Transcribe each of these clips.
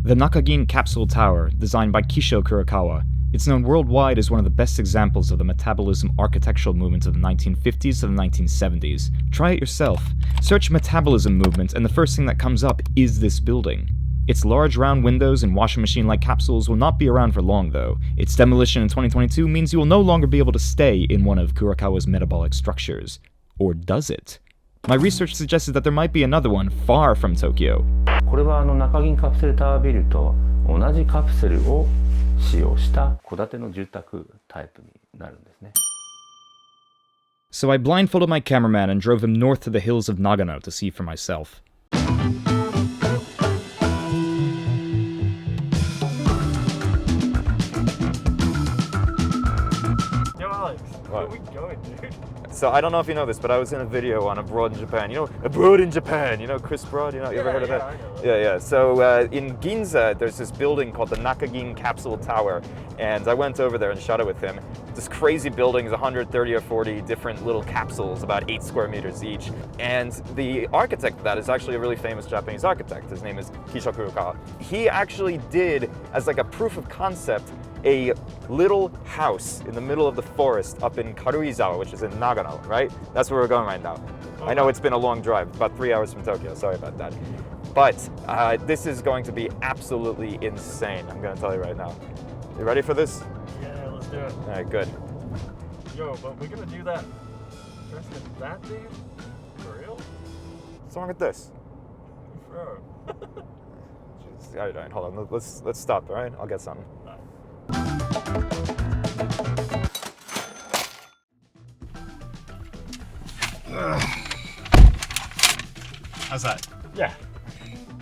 The Nakagin Capsule Tower, designed by Kisho Kurokawa, it's known worldwide as one of the best examples of the metabolism architectural movement of the 1950s to the 1970s. Try it yourself. Search metabolism movement and the first thing that comes up is this building. Its large round windows and washing machine-like capsules will not be around for long though. Its demolition in 2022 means you will no longer be able to stay in one of Kurokawa's metabolic structures. Or does it? My research suggested that there might be another one far from Tokyo. これは中銀カプセルタワービルと同じカプセルを使用した戸建ての住宅タイプになるんですね。 So I blindfolded my cameraman and drove him north to the hills of Nagano to see for myself. Yo Alex, where are we going, dude? So I don't know if you know this, but I was in a video on Abroad in Japan. You know, Abroad in Japan. You know Chris Broad. You ever heard of that? I know. Yeah. So in Ginza, there's this building called the Nakagin Capsule Tower, and I went over there and shot it with him. This crazy building is 130 or 40 different little capsules, about 8 square meters each. And the architect of that is actually a really famous Japanese architect. His name is Kisho Kurokawa. He actually did, as like a proof of concept, a little house in the middle of the forest up in Karuizawa, which is in Nagano, right? That's where we're going right now. I know it's been a long drive, about 3 hours from Tokyo, sorry about that. But this is going to be absolutely insane, I'm gonna tell you right now. You ready for this? Yeah, let's do it. All right, good. Yo, but we're gonna do that dressed in that, dude? For real? What's wrong with this? Bro. All right, hold on, let's stop, all right? I'll get something. How's that? Yeah.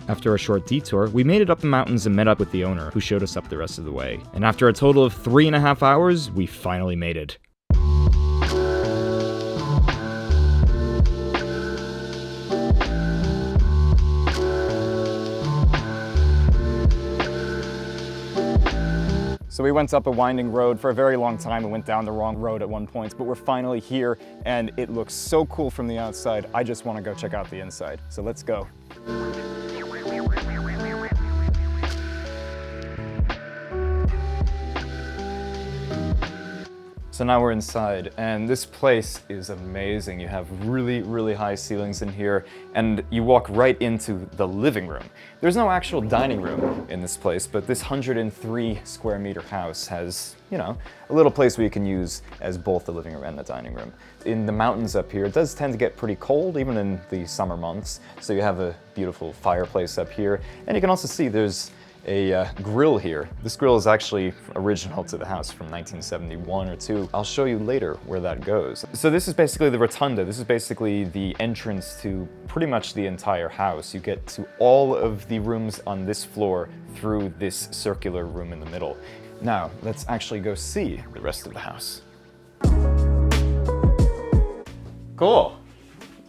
After a short detour, we made it up the mountains and met up with the owner, who showed us up the rest of the way. And after a total of 3.5 hours, we finally made it. So we went up a winding road for a very long time and went down the wrong road at one point, but we're finally here and it looks so cool from the outside. I just want to go check out the inside. So let's go. So now we're inside, and this place is amazing. You have really, really high ceilings in here, and you walk right into the living room. There's no actual dining room in this place, but this 103 square meter house has, you know, a little place where you can use as both the living room and the dining room. In the mountains up here, it does tend to get pretty cold, even in the summer months, so you have a beautiful fireplace up here, and you can also see there's a grill here. This grill is actually original to the house from 1971 or 2. I'll show you later where that goes. So this is basically the rotunda. This is basically the entrance to pretty much the entire house. You get to all of the rooms on this floor through this circular room in the middle. Now, let's actually go see the rest of the house. Cool.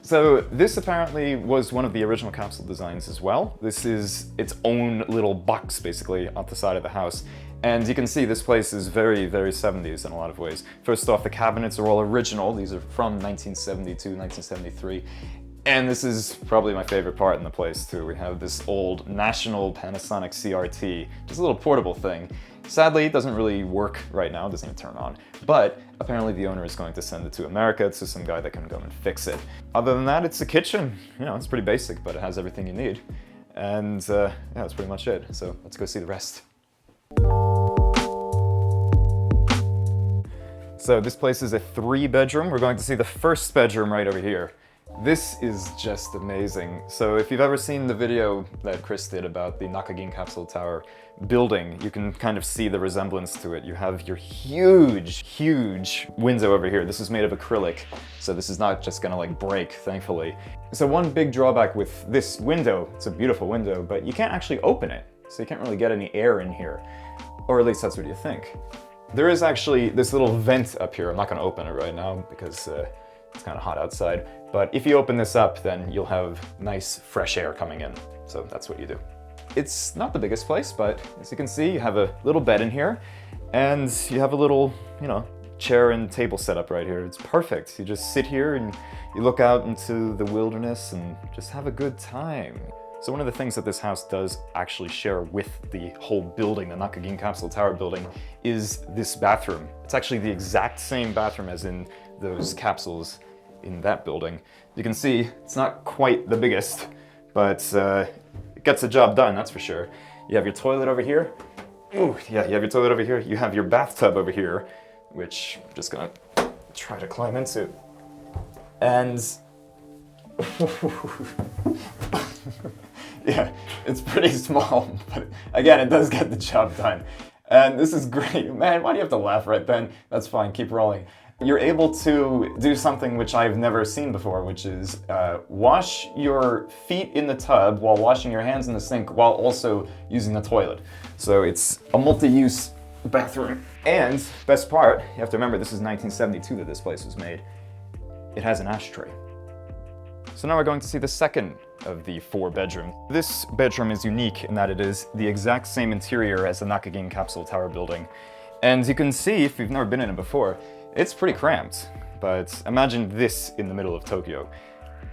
So this apparently was one of the original capsule designs as well. This is its own little box basically off the side of the house. And you can see this place is very, very 70s in a lot of ways. First off, the cabinets are all original. These are from 1972, 1973. And this is probably my favorite part in the place too. We have this old National Panasonic CRT, just a little portable thing. Sadly, it doesn't really work right now, it doesn't even turn on. But apparently the owner is going to send it to America to some guy that can go and fix it. Other than that, it's a kitchen. You know, it's pretty basic, but it has everything you need. And yeah, that's pretty much it. So let's go see the rest. So this place is a 3-bedroom. We're going to see the first bedroom right over here. This is just amazing. So if you've ever seen the video that Chris did about the Nakagin Capsule Tower building, you can kind of see the resemblance to it. You have your huge, huge window over here. This is made of acrylic, so this is not just gonna like break, thankfully. So one big drawback with this window, it's a beautiful window, but you can't actually open it. So you can't really get any air in here. Or at least that's what you think. There is actually this little vent up here. I'm not gonna open it right now because it's kind of hot outside. But if you open this up, then you'll have nice fresh air coming in. So that's what you do. It's not the biggest place, but as you can see, you have a little bed in here and you have a little, you know, chair and table set up right here. It's perfect. You just sit here and you look out into the wilderness and just have a good time. So one of the things that this house does actually share with the whole building, the Nakagin Capsule Tower building, is this bathroom. It's actually the exact same bathroom as in those capsules in that building. You can see it's not quite the biggest, but it gets the job done, that's for sure. You have your toilet over here. Ooh, yeah, you have your toilet over here. You have your bathtub over here, which I'm just gonna try to climb into. And yeah, it's pretty small, but again, it does get the job done. And this is great. Man, why do you have to laugh right then? That's fine, keep rolling. You're able to do something which I've never seen before, which is wash your feet in the tub while washing your hands in the sink while also using the toilet. So it's a multi-use bathroom. And best part, you have to remember this is 1972 that this place was made. It has an ashtray. So now we're going to see the second of the 4 bedrooms. This bedroom is unique in that it is the exact same interior as the Nakagin Capsule Tower building. And you can see, if you've never been in it before, it's pretty cramped. But imagine this in the middle of Tokyo.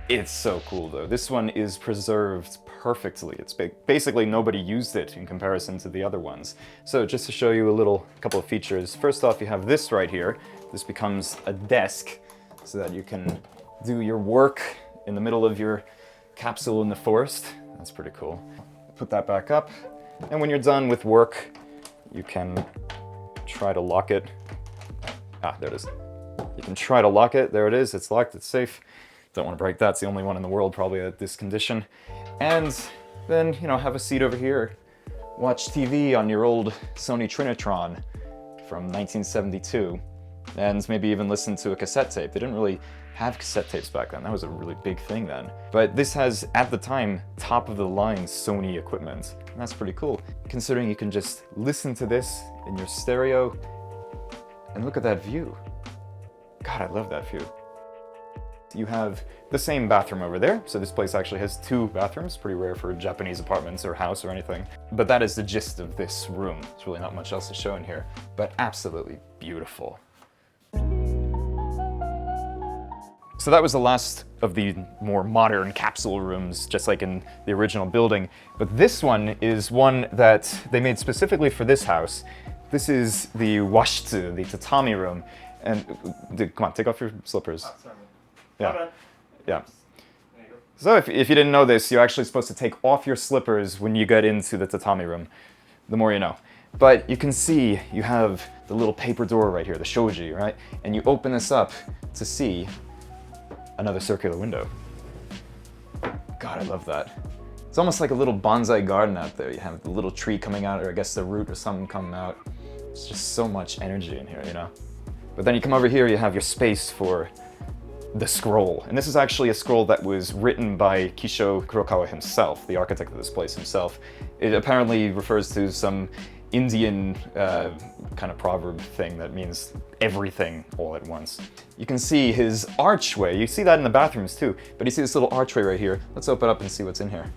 It's so cool though. This one is preserved perfectly. It's basically nobody used it in comparison to the other ones. So just to show you a couple of features. First off, you have this right here. This becomes a desk so that you can do your work in the middle of your capsule in the forest. That's pretty cool. Put that back up. And when you're done with work, you can try to lock it. Ah, there it is. You can try to lock it. There it is. It's locked. It's safe. Don't want to break that. It's the only one in the world probably at this condition. And then, you know, have a seat over here. Watch TV on your old Sony Trinitron from 1972. And maybe even listen to a cassette tape. They didn't really have cassette tapes back then. That was a really big thing then. But this has, at the time, top-of-the-line Sony equipment. And that's pretty cool, considering you can just listen to this in your stereo and look at that view. God, I love that view. You have the same bathroom over there. So this place actually has 2 bathrooms, pretty rare for Japanese apartments or house or anything. But that is the gist of this room. There's really not much else to show in here, but absolutely beautiful. So that was the last of the more modern capsule rooms, just like in the original building. But this one is one that they made specifically for this house. This is the washitsu, the tatami room. And come on, take off your slippers. Oh, sorry. Yeah. Yeah. So if you didn't know this, you're actually supposed to take off your slippers when you get into the tatami room. The more you know. But you can see you have the little paper door right here, the shoji, right? And you open this up to see another circular window. God, I love that. It's almost like a little bonsai garden out there. You have the little tree coming out, or I guess the root or something coming out. It's just so much energy in here, you know? But then you come over here, you have your space for the scroll. And this is actually a scroll that was written by Kisho Kurokawa himself, the architect of this place himself. It apparently refers to some Indian kind of proverb thing that means everything all at once. You can see his archway. You see that in the bathrooms too, but you see this little archway right here. Let's open up and see what's in here.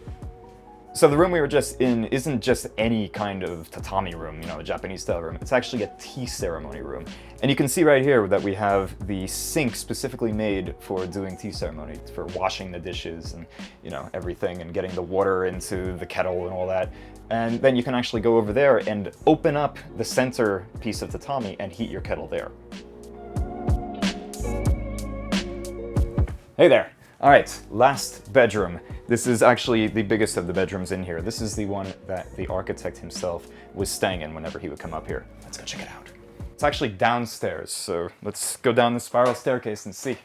So the room we were just in isn't just any kind of tatami room, you know, a Japanese style room. It's actually a tea ceremony room. And you can see right here that we have the sink specifically made for doing tea ceremony, for washing the dishes and, you know, everything, and getting the water into the kettle and all that. And then you can actually go over there and open up the center piece of tatami and heat your kettle there. Hey there. All right, last bedroom. This is actually the biggest of the bedrooms in here. This is the one that the architect himself was staying in whenever he would come up here. Let's go check it out. It's actually downstairs, so let's go down the spiral staircase and see.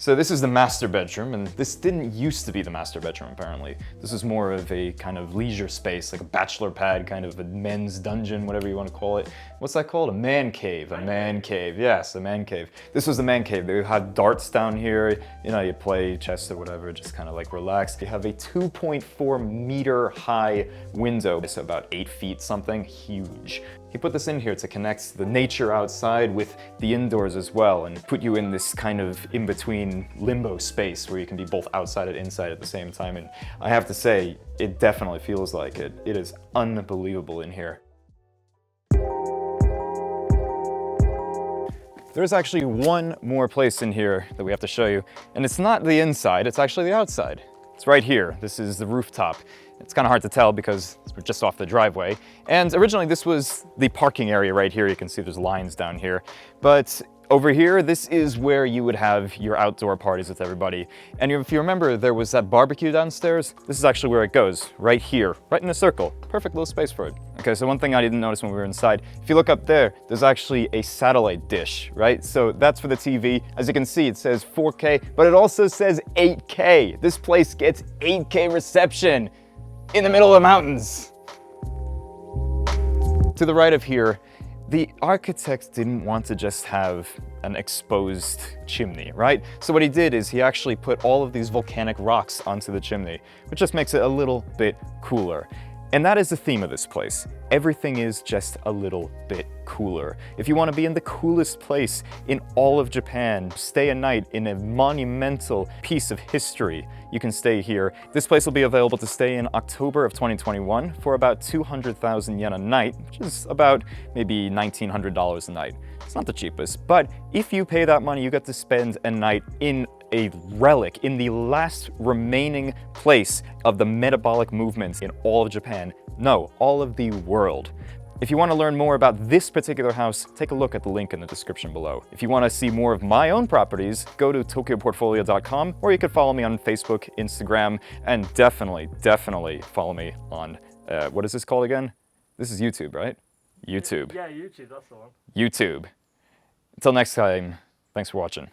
So this is the master bedroom, and this didn't used to be the master bedroom, apparently. This is more of a kind of leisure space, like a bachelor pad, kind of a men's dungeon, whatever you want to call it. What's that called? A man cave. A man cave. Yes, a man cave. This was the man cave. They had darts down here. You know, you play chess or whatever, just kind of like relax. You have a 2.4 meter high window. It's about 8 feet something, huge. He put this in here to connect the nature outside with the indoors as well, and put you in this kind of in-between limbo space where you can be both outside and inside at the same time. And I have to say, it definitely feels like it. It is unbelievable in here. There's actually one more place in here that we have to show you, and it's not the inside, it's actually the outside. It's right here. This is the rooftop. It's kind of hard to tell because we're just off the driveway. And originally this was the parking area right here. You can see there's lines down here. But over here, this is where you would have your outdoor parties with everybody. And if you remember, there was that barbecue downstairs. This is actually where it goes, right here, right in a circle. Perfect little space for it. Okay, so one thing I didn't notice when we were inside, if you look up there, there's actually a satellite dish, right? So that's for the TV. As you can see, it says 4K, but it also says 8K. This place gets 8K reception in the middle of the mountains. To the right of here, the architects didn't want to just have an exposed chimney, right? So what he did is he actually put all of these volcanic rocks onto the chimney, which just makes it a little bit cooler. And that is the theme of this place. Everything is just a little bit cooler. If you want to be in the coolest place in all of Japan, stay a night in a monumental piece of history, you can stay here. This place will be available to stay in October of 2021 for about 200,000 yen a night, which is about maybe $1,900 a night. It's not the cheapest, but if you pay that money, you get to spend a night in a relic, in the last remaining place of the metabolic movements in all of Japan. No, all of the world. If you want to learn more about this particular house, take a look at the link in the description below. If you want to see more of my own properties, go to tokyoportfolio.com, or you could follow me on Facebook, Instagram, and definitely follow me on, what is this called again? This is YouTube, right? YouTube. Yeah, YouTube, that's the one. YouTube. Until next time, thanks for watching.